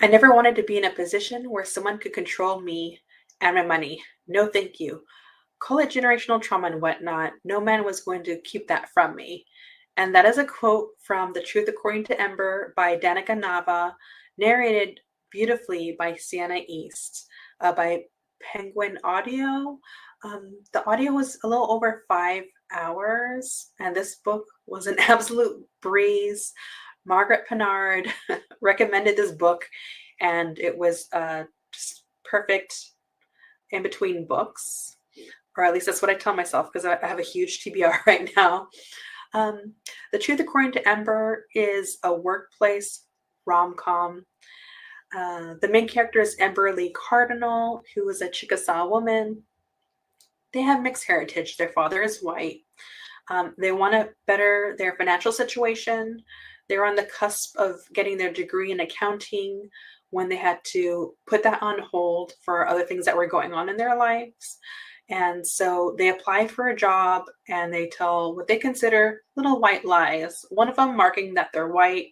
I never wanted to be in a position where someone could control me and my money. No, thank you. Call it generational trauma and whatnot. No man was going to keep that from me. And that is a quote from The Truth According to Ember by Danica Nava, narrated beautifully by Siena East, by Penguin Audio. The audio was a little over 5 hours, and this book was an absolute breeze. Margaret Pinard recommended this book, and it was just perfect in between books, or at least that's what I tell myself because I have a huge TBR right now. Um, the Truth According to Ember is a workplace rom com. The main character is Ember Lee Cardinal, who is a Chickasaw woman. They have mixed heritage. Their father is white. They want to better their financial situation. They're on the cusp of getting their degree in accounting when they had to put that on hold for other things that were going on in their lives. And so they apply for a job and they tell what they consider little white lies. One of them marking that they're white,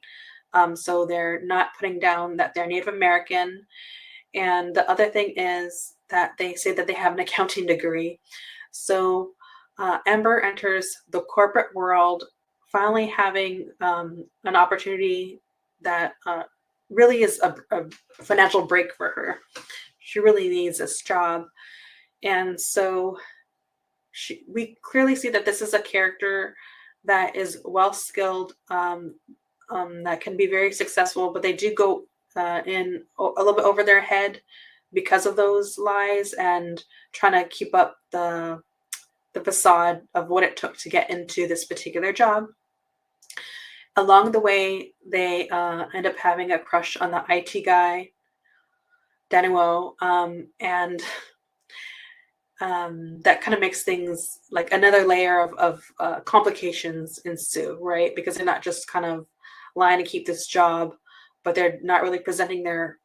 so they're not putting down that they're Native American. And the other thing is that they say that they have an accounting degree. So Ember enters the corporate world, finally having an opportunity that really is a financial break for her. She really needs this job. And so we clearly see that this is a character that is well skilled, that can be very successful, but they do go in a little bit over their head because of those lies and trying to keep up the facade of what it took to get into this particular job. Along the way, they end up having a crush on the IT guy, Danuo, and that kind of makes things like another layer of complications ensue, right? Because they're not just kind of lying to keep this job, but they're not really presenting their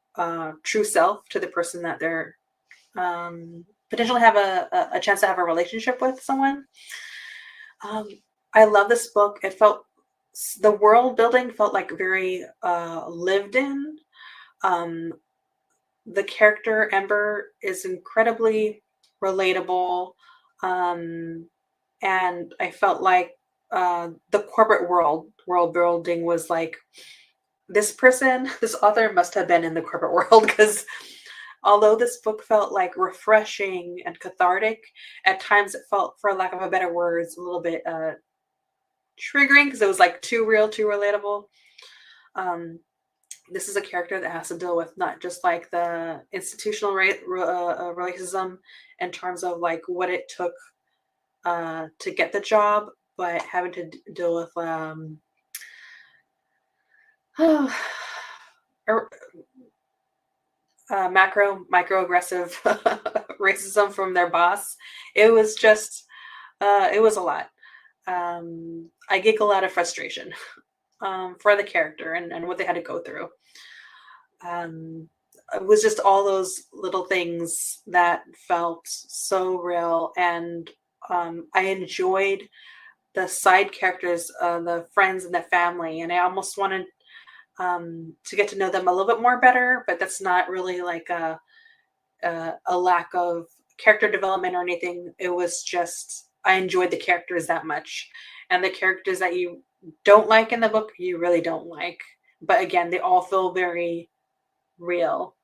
true self to the person that they're potentially have a chance to have a relationship with someone. I love this book. It felt, the world building felt like very lived in. The character Ember is incredibly relatable, and I felt like the corporate world building was like, this person, this author must have been in the corporate world, because although this book felt like refreshing and cathartic, at times it felt, for lack of a better words, a little bit triggering because it was like too real, too relatable. This is a character that has to deal with not just like the institutional racism in terms of like what it took to get the job, but having to deal with microaggressive racism from their boss. It was just, it was a lot. I giggle out of frustration for the character and what they had to go through. It was just all those little things that felt so real, and I enjoyed the side characters, the friends and the family, and I almost wanted to get to know them a little bit more better, but that's not really like a lack of character development or anything. It was just, I enjoyed the characters that much, and the characters that you don't like in the book, you really don't like. But again, they all feel very real.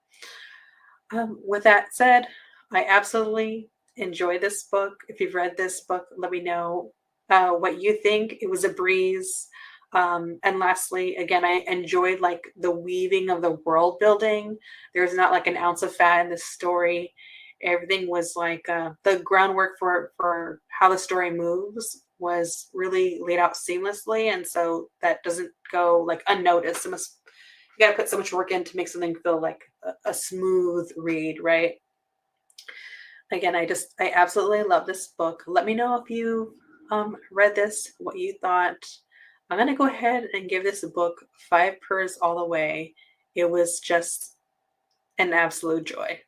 With that said, I absolutely enjoy this book. If you've read this book, let me know what you think. It was a breeze. And lastly, again, I enjoyed like the weaving of the world building. There's not like an ounce of fat in this story. Everything was like the groundwork for how the story moves was really laid out seamlessly, and so that doesn't go like unnoticed. You got to put so much work in to make something feel like a smooth read, right? Again, I absolutely love this book. Let me know if you read this, what you thought. I'm going to go ahead and give this book 5 purrs all the way. It was just an absolute joy.